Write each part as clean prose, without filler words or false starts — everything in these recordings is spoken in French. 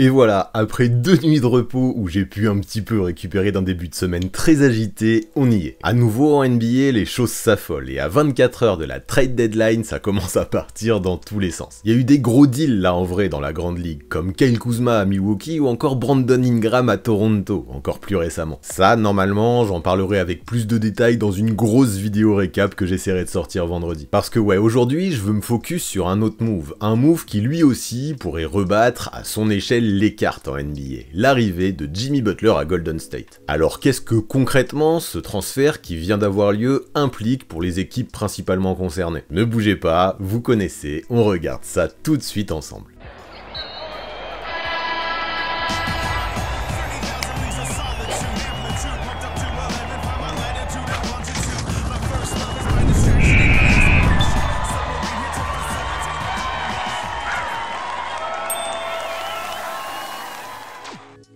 Et voilà, après 2 nuits de repos où j'ai pu un petit peu récupérer d'un début de semaine très agité, on y est. À nouveau en NBA, les choses s'affolent et à 24 heures de la trade deadline, ça commence à partir dans tous les sens. Il y a eu des gros deals là en vrai dans la grande ligue, comme Kyle Kuzma à Milwaukee ou encore Brandon Ingram à Toronto, encore plus récemment. Ça, normalement, j'en parlerai avec plus de détails dans une grosse vidéo récap que j'essaierai de sortir vendredi. Parce que ouais, aujourd'hui, je veux me focus sur un autre move. Un move qui lui aussi pourrait rebattre à son échelle les cartes en NBA, l'arrivée de Jimmy Butler à Golden State. Alors qu'est-ce que concrètement ce transfert qui vient d'avoir lieu implique pour les équipes principalement concernées? Ne bougez pas, vous connaissez, on regarde ça tout de suite ensemble.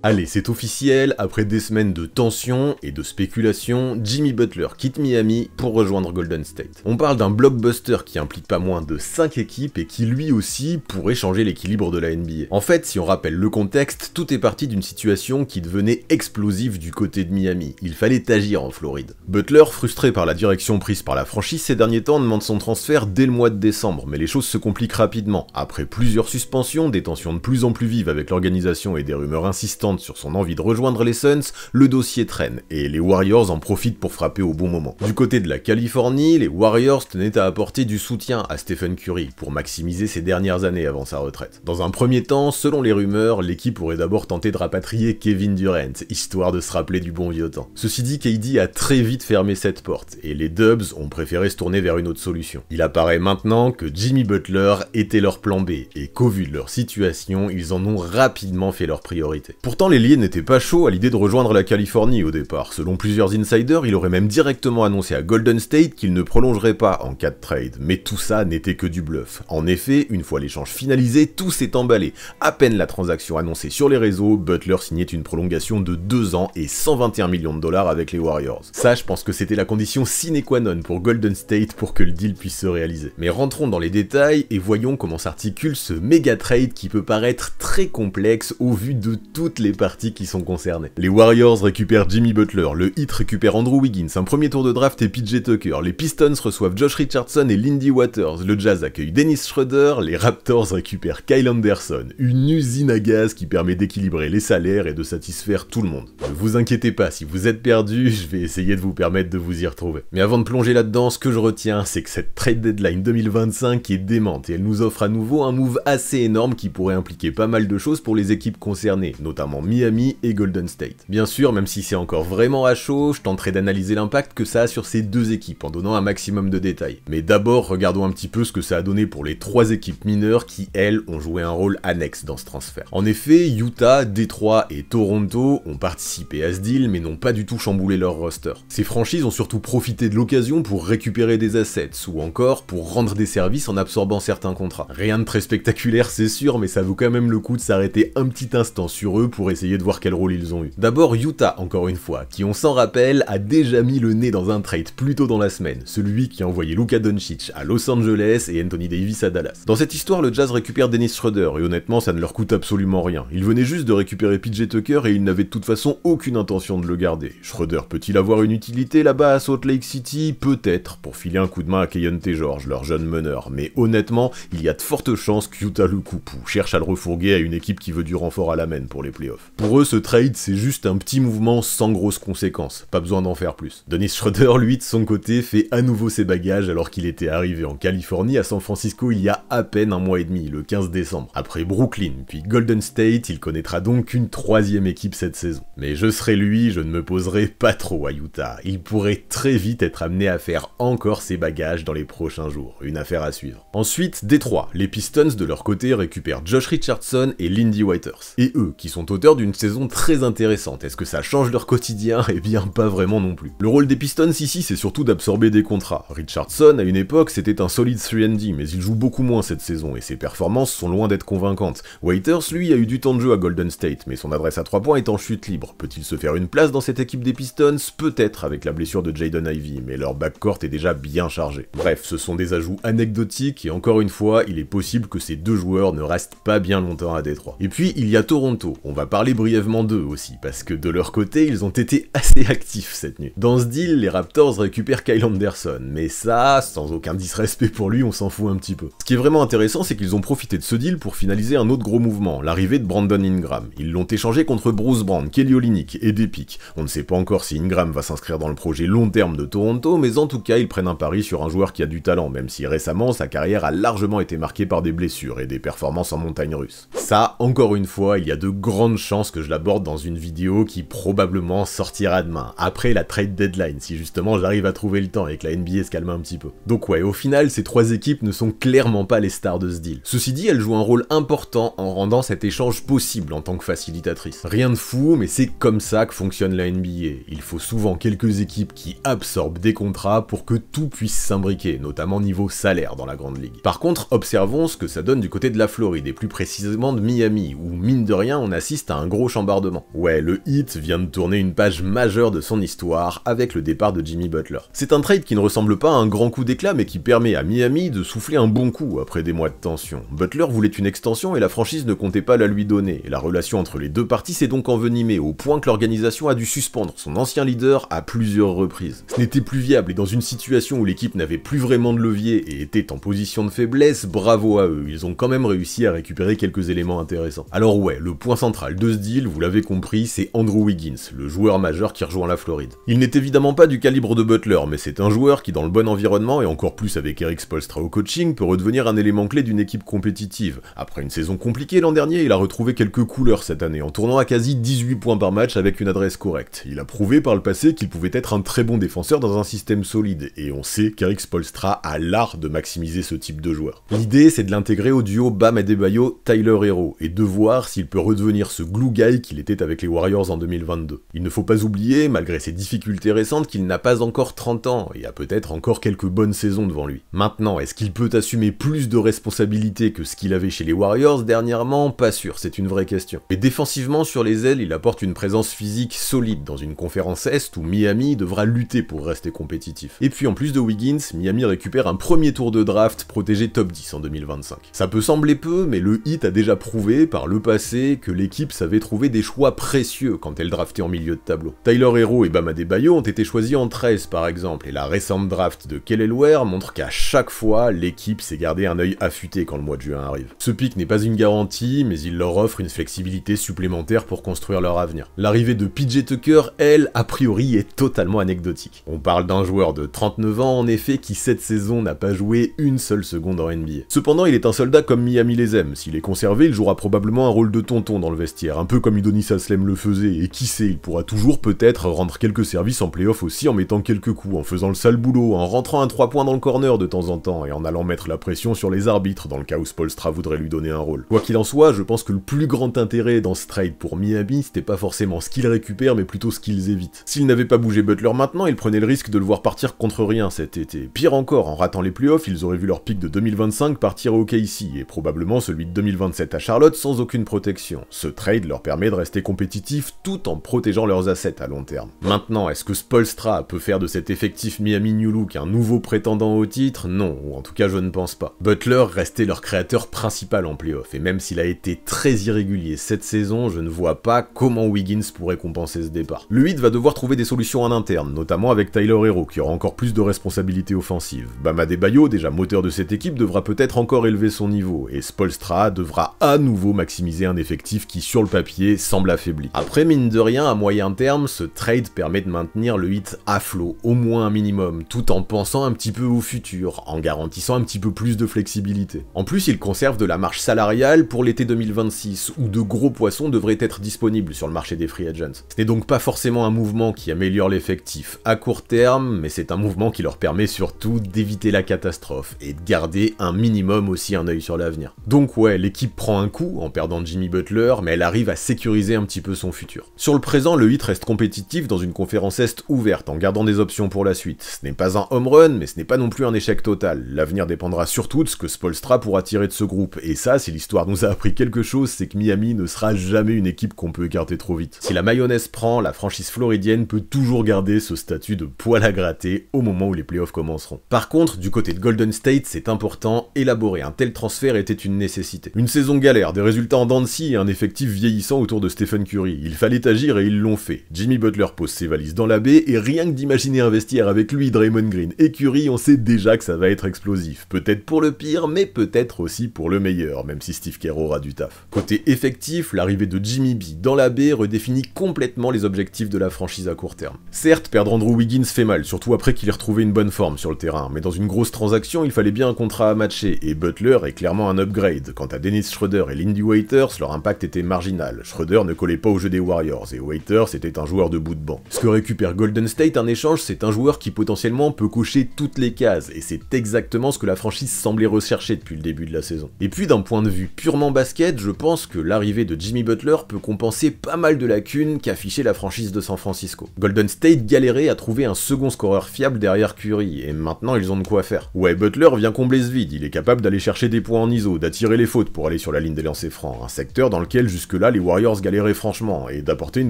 Allez, c'est officiel, après des semaines de tension et de spéculation, Jimmy Butler quitte Miami pour rejoindre Golden State. On parle d'un blockbuster qui implique pas moins de 5 équipes et qui lui aussi pourrait changer l'équilibre de la NBA. En fait, si on rappelle le contexte, tout est parti d'une situation qui devenait explosive du côté de Miami. Il fallait agir en Floride. Butler, frustré par la direction prise par la franchise ces derniers temps, demande son transfert dès le mois de décembre, mais les choses se compliquent rapidement. Après plusieurs suspensions, des tensions de plus en plus vives avec l'organisation et des rumeurs insistantes sur son envie de rejoindre les Suns, le dossier traîne, et les Warriors en profitent pour frapper au bon moment. Du côté de la Californie, les Warriors tenaient à apporter du soutien à Stephen Curry pour maximiser ses dernières années avant sa retraite. Dans un premier temps, selon les rumeurs, l'équipe aurait d'abord tenté de rapatrier Kevin Durant, histoire de se rappeler du bon vieux temps. Ceci dit, KD a très vite fermé cette porte, et les Dubs ont préféré se tourner vers une autre solution. Il apparaît maintenant que Jimmy Butler était leur plan B, et qu'au vu de leur situation, ils en ont rapidement fait leur priorité. Pourtant, les Lions n'étaient pas chauds à l'idée de rejoindre la Californie au départ. Selon plusieurs insiders, il aurait même directement annoncé à Golden State qu'il ne prolongerait pas en cas de trade. Mais tout ça n'était que du bluff. En effet, une fois l'échange finalisé, tout s'est emballé. À peine la transaction annoncée sur les réseaux, Butler signait une prolongation de 2 ans et 121 millions de dollars avec les Warriors. Ça, je pense que c'était la condition sine qua non pour Golden State pour que le deal puisse se réaliser. Mais rentrons dans les détails et voyons comment s'articule ce méga trade qui peut paraître très complexe au vu de toutes les parties qui sont concernées. Les Warriors récupèrent Jimmy Butler, le Heat récupère Andrew Wiggins, un premier tour de draft et PJ Tucker, les Pistons reçoivent Josh Richardson et Lindy Waters, le Jazz accueille Dennis Schroeder, les Raptors récupèrent Kyle Anderson, une usine à gaz qui permet d'équilibrer les salaires et de satisfaire tout le monde. Ne vous inquiétez pas, si vous êtes perdu, je vais essayer de vous permettre de vous y retrouver. Mais avant de plonger là-dedans, ce que je retiens, c'est que cette trade deadline 2025 est démente et elle nous offre à nouveau un move assez énorme qui pourrait impliquer pas mal de choses pour les équipes concernées, notamment Miami et Golden State. Bien sûr, même si c'est encore vraiment à chaud, je tenterai d'analyser l'impact que ça a sur ces deux équipes en donnant un maximum de détails. Mais d'abord, regardons un petit peu ce que ça a donné pour les 3 équipes mineures qui, elles, ont joué un rôle annexe dans ce transfert. En effet, Utah, Détroit et Toronto ont participé à ce deal mais n'ont pas du tout chamboulé leur roster. Ces franchises ont surtout profité de l'occasion pour récupérer des assets ou encore pour rendre des services en absorbant certains contrats. Rien de très spectaculaire, c'est sûr, mais ça vaut quand même le coup de s'arrêter un petit instant sur eux pour essayer de voir quel rôle ils ont eu. D'abord Utah, encore une fois, qui on s'en rappelle, a déjà mis le nez dans un trade plus tôt dans la semaine, celui qui a envoyé Luka Doncic à Los Angeles et Anthony Davis à Dallas. Dans cette histoire, le Jazz récupère Dennis Schroeder, et honnêtement ça ne leur coûte absolument rien. Ils venaient juste de récupérer PJ Tucker et ils n'avaient de toute façon aucune intention de le garder. Schroeder peut-il avoir une utilité là-bas à Salt Lake City? Peut-être, pour filer un coup de main à Keyonte George, leur jeune meneur, mais honnêtement, il y a de fortes chances que Utah le coupe ou cherche à le refourguer à une équipe qui veut du renfort à la main pour les playoffs. Pour eux, ce trade, c'est juste un petit mouvement sans grosses conséquences, pas besoin d'en faire plus. Dennis Schroeder, lui, de son côté, fait à nouveau ses bagages alors qu'il était arrivé en Californie à San Francisco il y a à peine un mois et demi, le 15 décembre. Après Brooklyn, puis Golden State, il connaîtra donc une 3e équipe cette saison. Mais je serais lui, je ne me poserai pas trop à Utah. Il pourrait très vite être amené à faire encore ses bagages dans les prochains jours, une affaire à suivre. Ensuite, Détroit, les Pistons de leur côté récupèrent Josh Richardson et Lindy Waters. Et eux, qui sont au moteurs d'une saison très intéressante. Est-ce que ça change leur quotidien? Eh bien pas vraiment non plus. Le rôle des Pistons ici, c'est surtout d'absorber des contrats. Richardson, à une époque, c'était un solide 3&D, mais il joue beaucoup moins cette saison, et ses performances sont loin d'être convaincantes. Waiters, lui, a eu du temps de jeu à Golden State, mais son adresse à 3 points est en chute libre. Peut-il se faire une place dans cette équipe des Pistons? Peut-être, avec la blessure de Jaden Ivey, mais leur backcourt est déjà bien chargé. Bref, ce sont des ajouts anecdotiques, et encore une fois, il est possible que ces deux joueurs ne restent pas bien longtemps à Détroit. Et puis, il y a Toronto. On va parler brièvement d'eux aussi, parce que de leur côté, ils ont été assez actifs cette nuit. Dans ce deal, les Raptors récupèrent Kyle Anderson, mais ça, sans aucun disrespect pour lui, on s'en fout un petit peu. Ce qui est vraiment intéressant, c'est qu'ils ont profité de ce deal pour finaliser un autre gros mouvement, l'arrivée de Brandon Ingram. Ils l'ont échangé contre Bruce Brown, Kelly Olynyk et des pics. On ne sait pas encore si Ingram va s'inscrire dans le projet long terme de Toronto, mais en tout cas, ils prennent un pari sur un joueur qui a du talent, même si récemment, sa carrière a largement été marquée par des blessures et des performances en montagne russe. Ça, encore une fois, il y a de grandes chances que je l'aborde dans une vidéo qui probablement sortira demain, après la trade deadline, si justement j'arrive à trouver le temps et que la NBA se calme un petit peu. Donc ouais, au final, ces trois équipes ne sont clairement pas les stars de ce deal. Ceci dit, elles jouent un rôle important en rendant cet échange possible en tant que facilitatrice. Rien de fou, mais c'est comme ça que fonctionne la NBA. Il faut souvent quelques équipes qui absorbent des contrats pour que tout puisse s'imbriquer, notamment niveau salaire dans la grande ligue. Par contre, observons ce que ça donne du côté de la Floride, et plus précisément de Miami, où mine de rien, on assiste à un gros chambardement. Ouais, le Heat vient de tourner une page majeure de son histoire avec le départ de Jimmy Butler. C'est un trade qui ne ressemble pas à un grand coup d'éclat, mais qui permet à Miami de souffler un bon coup après des mois de tension. Butler voulait une extension et la franchise ne comptait pas la lui donner, et la relation entre les deux parties s'est donc envenimée, au point que l'organisation a dû suspendre son ancien leader à plusieurs reprises. Ce n'était plus viable, et dans une situation où l'équipe n'avait plus vraiment de levier et était en position de faiblesse, bravo à eux, ils ont quand même réussi à récupérer quelques éléments intéressants. Alors ouais, le point central de ce deal, vous l'avez compris, c'est Andrew Wiggins, le joueur majeur qui rejoint la Floride. Il n'est évidemment pas du calibre de Butler, mais c'est un joueur qui dans le bon environnement, et encore plus avec Erik Spoelstra au coaching, peut redevenir un élément clé d'une équipe compétitive. Après une saison compliquée l'an dernier, il a retrouvé quelques couleurs cette année, en tournant à quasi 18 points par match avec une adresse correcte. Il a prouvé par le passé qu'il pouvait être un très bon défenseur dans un système solide, et on sait qu'Erik Spoelstra a l'art de maximiser ce type de joueur. L'idée, c'est de l'intégrer au duo Bam Adebayo-Tyler Herro, et de voir s'il peut redevenir ce glue guy qu'il était avec les Warriors en 2022. Il ne faut pas oublier, malgré ses difficultés récentes, qu'il n'a pas encore 30 ans, et a peut-être encore quelques bonnes saisons devant lui. Maintenant, est-ce qu'il peut assumer plus de responsabilités que ce qu'il avait chez les Warriors dernièrement? Pas sûr, c'est une vraie question. Mais défensivement, sur les ailes, il apporte une présence physique solide dans une conférence Est où Miami devra lutter pour rester compétitif. Et puis en plus de Wiggins, Miami récupère un premier tour de draft protégé top 10 en 2025. Ça peut sembler peu, mais le Heat a déjà prouvé par le passé que l'équipe savait trouver des choix précieux quand elle draftait en milieu de tableau. Tyler Herro et Bam Adebayo ont été choisis en 13 par exemple, et la récente draft de Kelly Ware montre qu'à chaque fois, l'équipe s'est gardé un œil affûté quand le mois de juin arrive. Ce pic n'est pas une garantie, mais il leur offre une flexibilité supplémentaire pour construire leur avenir. L'arrivée de PJ Tucker, elle, a priori, est totalement anecdotique. On parle d'un joueur de 39 ans, en effet, qui cette saison n'a pas joué une seule seconde en NBA. Cependant, il est un soldat comme Miami les aime. S'il est conservé, il jouera probablement un rôle de tonton dans le vestiaire, un peu comme Udonis Haslem le faisait, et qui sait, il pourra toujours peut-être rendre quelques services en play-off aussi en mettant quelques coups, en faisant le sale boulot, en rentrant un 3 points dans le corner de temps en temps, et en allant mettre la pression sur les arbitres dans le cas où Spoelstra voudrait lui donner un rôle. Quoi qu'il en soit, je pense que le plus grand intérêt dans ce trade pour Miami, c'était pas forcément ce qu'ils récupèrent, mais plutôt ce qu'ils évitent. S'ils n'avaient pas bougé Butler maintenant, ils prenaient le risque de le voir partir contre rien cet été. Pire encore, en ratant les playoffs, ils auraient vu leur pic de 2025 partir au OKC, et probablement celui de 2027 à Charlotte sans aucune protection. Ce trade leur permet de rester compétitifs tout en protégeant leurs assets à long terme. Maintenant, est-ce que Spoelstra peut faire de cet effectif Miami New Look un nouveau prétendant au titre? Non, ou en tout cas je ne pense pas. Butler restait leur créateur principal en playoff, et même s'il a été très irrégulier cette saison, je ne vois pas comment Wiggins pourrait compenser ce départ. Le Heat va devoir trouver des solutions en interne, notamment avec Tyler Herro, qui aura encore plus de responsabilités offensives. Bam Adebayo, déjà moteur de cette équipe, devra peut-être encore élever son niveau, et Spoelstra devra à nouveau maximiser un effectif qui, sur le papier, semble affaibli. Après, mine de rien, à moyen terme, ce trade permet de maintenir le Heat à flot, au moins un minimum, tout en pensant un petit peu au futur, en garantissant un petit peu plus de flexibilité. En plus, il conserve de la marge salariale pour l'été 2026, où de gros poissons devraient être disponibles sur le marché des free agents. Ce n'est donc pas forcément un mouvement qui améliore l'effectif à court terme, mais c'est un mouvement qui leur permet surtout d'éviter la catastrophe, et de garder un minimum aussi un œil sur l'avenir. Donc ouais, l'équipe prend un coup en perdant Jimmy Butler, mais elle a arrive à sécuriser un petit peu son futur. Sur le présent, le Heat reste compétitif dans une conférence Est ouverte, en gardant des options pour la suite. Ce n'est pas un home run, mais ce n'est pas non plus un échec total. L'avenir dépendra surtout de ce que Spoelstra pourra tirer de ce groupe, et ça, si l'histoire nous a appris quelque chose, c'est que Miami ne sera jamais une équipe qu'on peut écarter trop vite. Si la mayonnaise prend, la franchise floridienne peut toujours garder ce statut de poil à gratter au moment où les playoffs commenceront. Par contre, du côté de Golden State, c'est important, élaborer un tel transfert était une nécessité. Une saison galère, des résultats en dents de scie et un effectif vieillissant autour de Stephen Curry. Il fallait agir et ils l'ont fait. Jimmy Butler pose ses valises dans la baie et rien que d'imaginer un vestiaire avec lui, Draymond Green et Curry, on sait déjà que ça va être explosif. Peut-être pour le pire, mais peut-être aussi pour le meilleur, même si Steve Kerr aura du taf. Côté effectif, l'arrivée de Jimmy B dans la baie redéfinit complètement les objectifs de la franchise à court terme. Certes, perdre Andrew Wiggins fait mal, surtout après qu'il ait retrouvé une bonne forme sur le terrain, mais dans une grosse transaction, il fallait bien un contrat à matcher, et Butler est clairement un upgrade. Quant à Dennis Schroeder et Lindy Waiters, leur impact était marginal. Schroeder ne collait pas au jeu des Warriors, et Waiters était un joueur de bout de banc. Ce que récupère Golden State en échange, c'est un joueur qui potentiellement peut cocher toutes les cases, et c'est exactement ce que la franchise semblait rechercher depuis le début de la saison. Et puis d'un point de vue purement basket, je pense que l'arrivée de Jimmy Butler peut compenser pas mal de lacunes qu'affichait la franchise de San Francisco. Golden State galérait à trouver un second scoreur fiable derrière Curry, et maintenant ils ont de quoi faire. Ouais, Butler vient combler ce vide, il est capable d'aller chercher des points en ISO, d'attirer les fautes pour aller sur la ligne des lancers francs, un secteur dans lequel jusque-là les Warriors galéraient franchement, et d'apporter une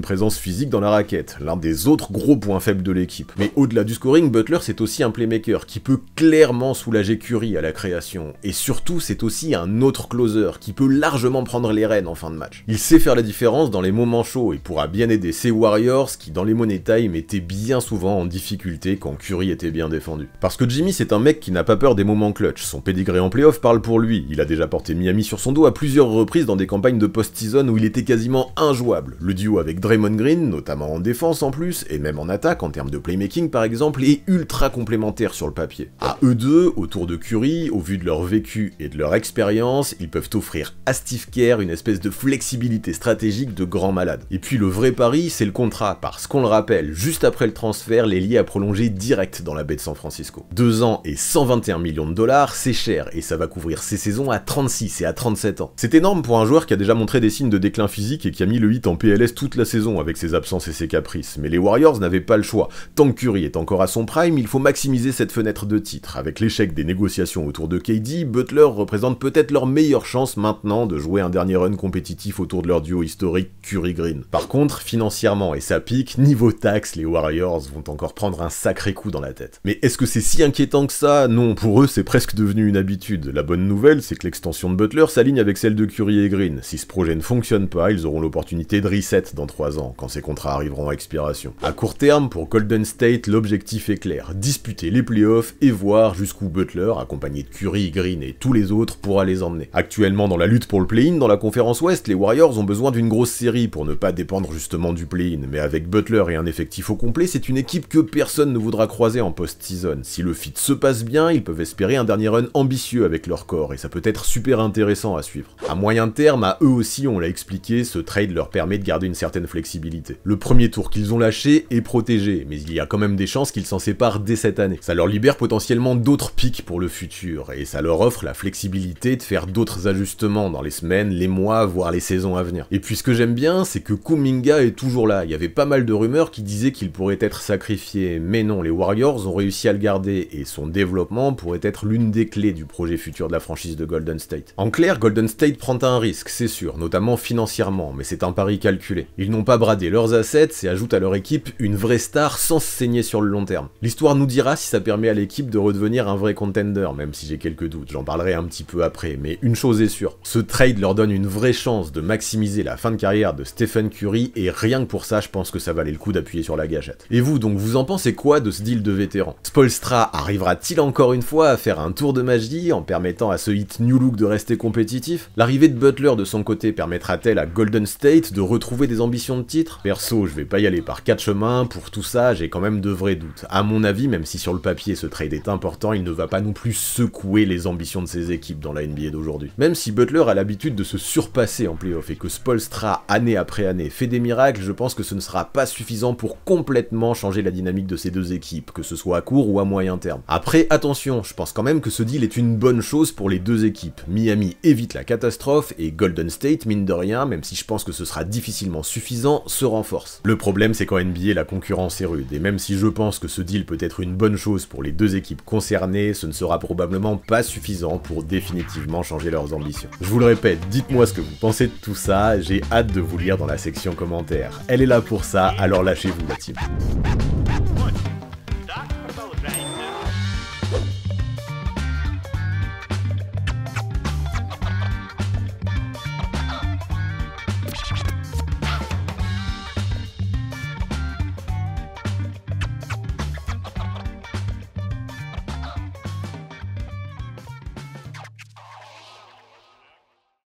présence physique dans la raquette, l'un des autres gros points faibles de l'équipe. Mais au-delà du scoring, Butler c'est aussi un playmaker qui peut clairement soulager Curry à la création, et surtout c'est aussi un autre closer qui peut largement prendre les rênes en fin de match. Il sait faire la différence dans les moments chauds et pourra bien aider ses Warriors qui dans les money time étaient bien souvent en difficulté quand Curry était bien défendu. Parce que Jimmy c'est un mec qui n'a pas peur des moments clutch, son pedigree en playoff parle pour lui, il a déjà porté Miami sur son dos à plusieurs reprises dans des campagnes de post-season où il était quasiment injouable. Le duo avec Draymond Green, notamment en défense en plus, et même en attaque en termes de playmaking par exemple, est ultra complémentaire sur le papier. À eux deux, autour de Curry, au vu de leur vécu et de leur expérience, ils peuvent offrir à Steve Kerr une espèce de flexibilité stratégique de grand malade. Et puis le vrai pari, c'est le contrat, parce qu'on le rappelle, juste après le transfert, l'Ailier a prolongé direct dans la baie de San Francisco. 2 ans et 121 millions de dollars, c'est cher, et ça va couvrir ses saisons à 36 et à 37 ans. C'est énorme pour un joueur qui a déjà montré des signes de déclin physique et qui a mis le Heat en PLS toute la saison avec ses absences et ses caprices, mais les Warriors n'avaient pas le choix. Tant que Curry est encore à son prime, il faut maximiser cette fenêtre de titre. Avec l'échec des négociations autour de KD, Butler représente peut-être leur meilleure chance maintenant de jouer un dernier run compétitif autour de leur duo historique Curry-Green. Par contre, financièrement, et ça pique, niveau taxe, les Warriors vont encore prendre un sacré coup dans la tête. Mais est-ce que c'est si inquiétant que ça? Non, pour eux c'est presque devenu une habitude. La bonne nouvelle, c'est que l'extension de Butler s'aligne avec celle de Curry et Green. Si ce projet ne fonctionne pas, ils auront l'opportunité de reset dans 3 ans, quand ces contrats arriveront à expiration. À court terme, pour Golden State, l'objectif est clair, disputer les playoffs et voir jusqu'où Butler, accompagné de Curry, Green et tous les autres, pourra les emmener. Actuellement dans la lutte pour le play-in dans la conférence Ouest, les Warriors ont besoin d'une grosse série pour ne pas dépendre justement du play-in, mais avec Butler et un effectif au complet, c'est une équipe que personne ne voudra croiser en post-season. Si le fit se passe bien, ils peuvent espérer un dernier run ambitieux avec leur corps, et ça peut être super intéressant à suivre. À moyen terme, à eux aussi, on l'a expliqué, ce trade leur permet de garder une certaine flexibilité. Le premier tour qu'ils ont lâché est protégé, mais il y a quand même des chances qu'ils s'en séparent dès cette année. Ça leur libère potentiellement d'autres pics pour le futur, et ça leur offre la flexibilité de faire d'autres ajustements dans les semaines, les mois, voire les saisons à venir. Et puis ce que j'aime bien, c'est que Kuminga est toujours là. Il y avait pas mal de rumeurs qui disaient qu'il pourrait être sacrifié, mais non, les Warriors ont réussi à le garder, et son développement pourrait être l'une des clés du projet futur de la franchise de Golden State. En clair, Golden State prend un risque, c'est sûr, notamment financièrement, mais c'est un pari calculé. Ils n'ont pas bradé leurs assets et ajoutent à leur équipe une vraie star sans se saigner sur le long terme. L'histoire nous dira si ça permet à l'équipe de redevenir un vrai contender, même si j'ai quelques doutes, j'en parlerai un petit peu après, mais une chose est sûre, ce trade leur donne une vraie chance de maximiser la fin de carrière de Stephen Curry, et rien que pour ça, je pense que ça valait le coup d'appuyer sur la gâchette. Et vous, donc, vous en pensez quoi de ce deal de vétéran? Spoelstra arrivera-t-il encore une fois à faire un tour de magie en permettant à ce Heat New Look de rester compétitif? L'arrivée de Butler de son côté permettra-t-elle à Golden State de retrouver des ambitions de titre? Perso, je vais pas y aller par 4 chemins, pour tout ça, j'ai quand même de vrais doutes. À mon avis, même si sur le papier ce trade est important, il ne va pas non plus secouer les ambitions de ses équipes dans la NBA d'aujourd'hui. Même si Butler a l'habitude de se surpasser en playoff et que Spoelstra, année après année, fait des miracles, je pense que ce ne sera pas suffisant pour complètement changer la dynamique de ces deux équipes, que ce soit à court ou à moyen terme. Après, attention, je pense quand même que ce deal est une bonne chose pour les deux équipes. Miami évite la catastrophe et Golden State, mine de rien, rien, même si je pense que ce sera difficilement suffisant, se renforce. Le problème c'est qu'en NBA la concurrence est rude, et même si je pense que ce deal peut être une bonne chose pour les deux équipes concernées, ce ne sera probablement pas suffisant pour définitivement changer leurs ambitions. Je vous le répète, dites-moi ce que vous pensez de tout ça, j'ai hâte de vous lire dans la section commentaires. Elle est là pour ça, alors lâchez-vous la team.